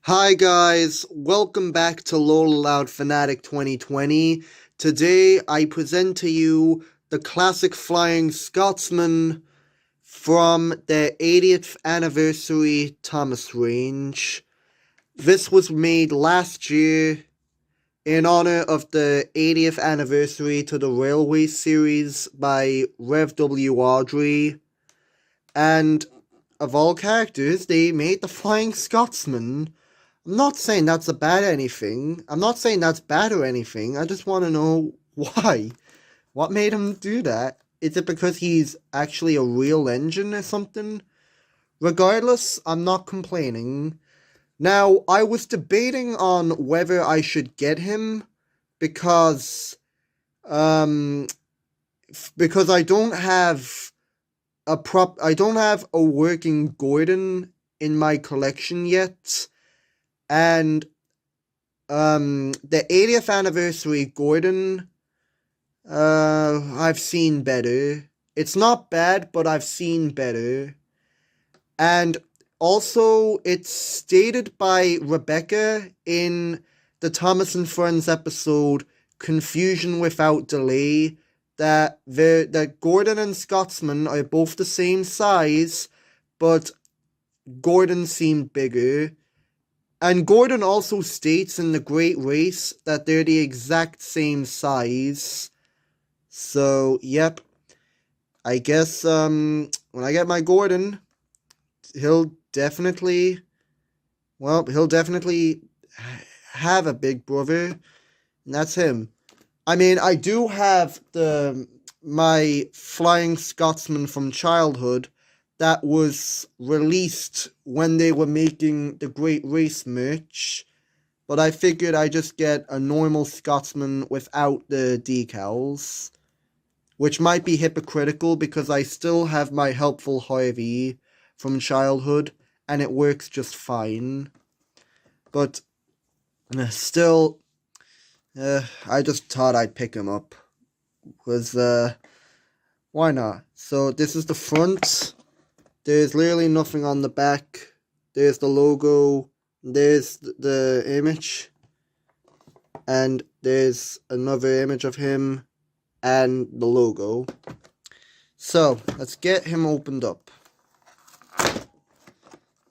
Hi guys, welcome back to Lol Aloud Fanatic 2020. Today I present to you the classic Flying Scotsman from their 80th anniversary Thomas range. This was made last year in honor of the 80th anniversary to the Railway series by Rev W. Audrey. And of all characters, they made the Flying Scotsman. I'm not saying that's a bad anything. I'm not saying that's bad or anything. I just want to know why. What made him do that? Is it because he's actually a real engine or something? Regardless, I'm not complaining. Now, I was debating on whether I should get him because um because I don't have a working Gordon in my collection yet. And the 80th anniversary Gordon, I've seen better. It's not bad, but I've seen better. And also, it's stated by Rebecca in the Thomas and Friends episode Confusion Without Delay that Gordon and Scotsman are both the same size, but Gordon seemed bigger. And Gordon also states in the Great Race that they're the exact same size. So, yep. I guess when I get my Gordon, he'll definitely he'll definitely have a big brother, and that's him. I mean, I do have my Flying Scotsman from childhood that was released when they were making the Great Race merch, but I figured I'd just get a normal Scotsman without the decals, which might be hypocritical because I still have my helpful Harvey from childhood, and it works just fine. But still, I just thought I'd pick him up, because why not? So this is the front. There's literally nothing on the back. There's the logo. There's the image. And there's another image of him and the logo. So, let's get him opened up.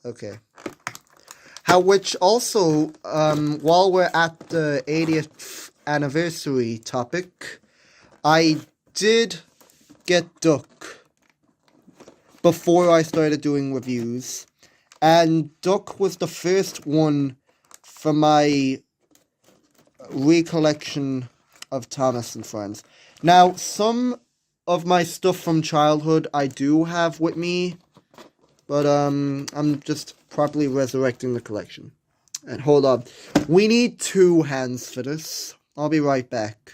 Okay. Which also, while we're at the 80th anniversary topic, I did get Duck before I started doing reviews. And Duck was the first one for my recollection of Thomas and Friends. Now, some of my stuff from childhood I do have with me, but I'm just properly resurrecting the collection. And hold on. We need 2 hands for this. I'll be right back.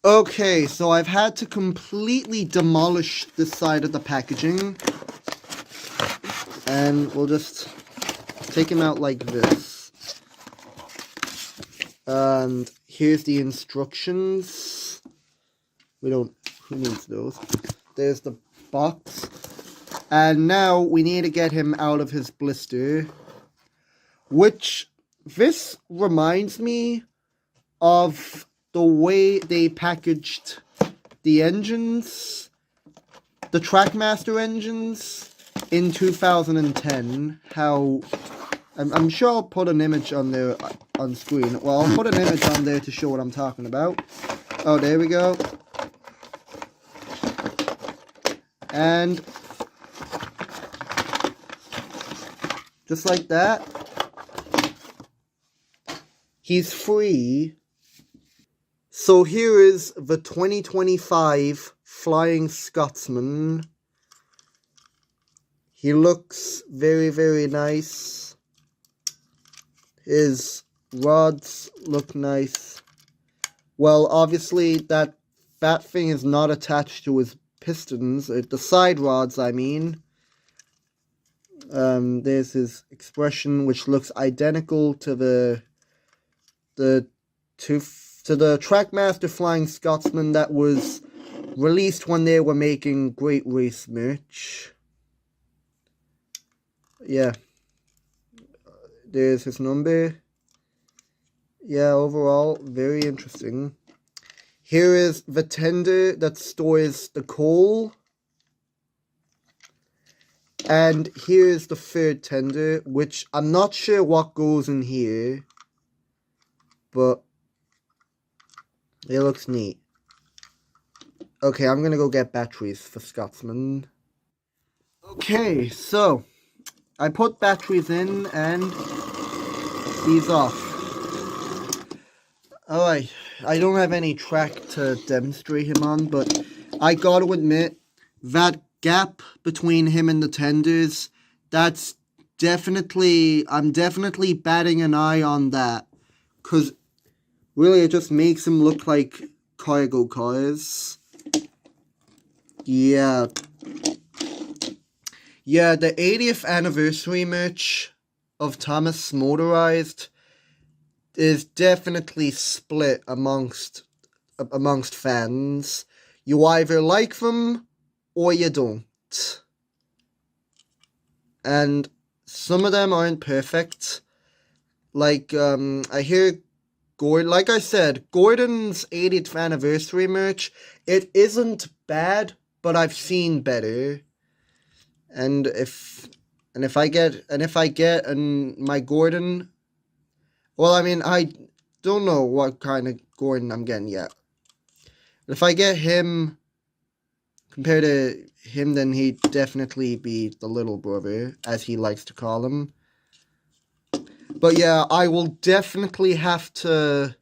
Okay, so I've had to completely demolish this side of the packaging. And we'll just take him out like this. And here's the instructions. Who needs those? There's the box. And now we need to get him out of his blister. Which, this reminds me of the way they packaged the engines, the Trackmaster engines, in 2010. How, I'm sure I'll put an image on there on screen. Well, I'll put an image on there to show what I'm talking about. Oh, there we go. And just like that, he's free. So here is the 2025 Flying Scotsman. He looks very, very nice. His rods look nice. Well, obviously that thing is not attached to his pistons, the side rods, I mean. There's his expression, which looks identical to the Trackmaster Flying Scotsman that was released when they were making Great Race merch. Yeah. there's his number. Yeah, overall, very interesting. Here is the tender that stores the coal. And here's the third tender, which I'm not sure what goes in here, but it looks neat. Okay, I'm gonna go get batteries for Scotsman. Okay, so I put batteries in and he's off. Alright, I don't have any track to demonstrate him on, but I gotta admit, that gap between him and the tenders, that's definitely, I'm definitely batting an eye on that. Because really it just makes him look like cargo cars. Yeah. Yeah, the 80th anniversary merch of Thomas Motorised is definitely split amongst fans. You either like them or you don't. And some of them aren't perfect. Like, I hear like I said, Gordon's 80th anniversary merch, it isn't bad, but I've seen better. And if I get my Gordon, well, I mean, I don't know what kind of Gordon I'm getting yet. If I get him compared to him, then he'd definitely be the little brother, as he likes to call him. But yeah, I will definitely have to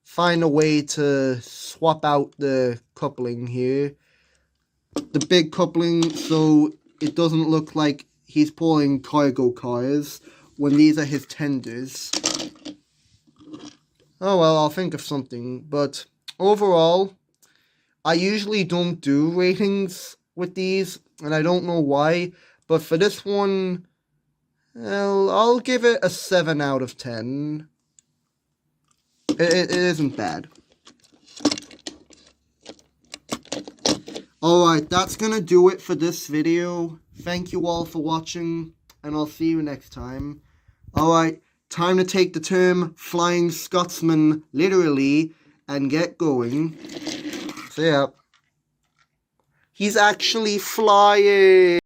find a way to swap out the coupling here. The big coupling, so it doesn't look like he's pulling cargo cars when these are his tenders. Oh well, I'll think of something. But overall, I usually don't do ratings with these, and I don't know why. But for this one, well, I'll give it a 7 out of 10. It isn't bad. Alright, that's gonna do it for this video. Thank you all for watching, and I'll see you next time. Alright, time to take the term Flying Scotsman literally and get going. So yeah. He's actually flying!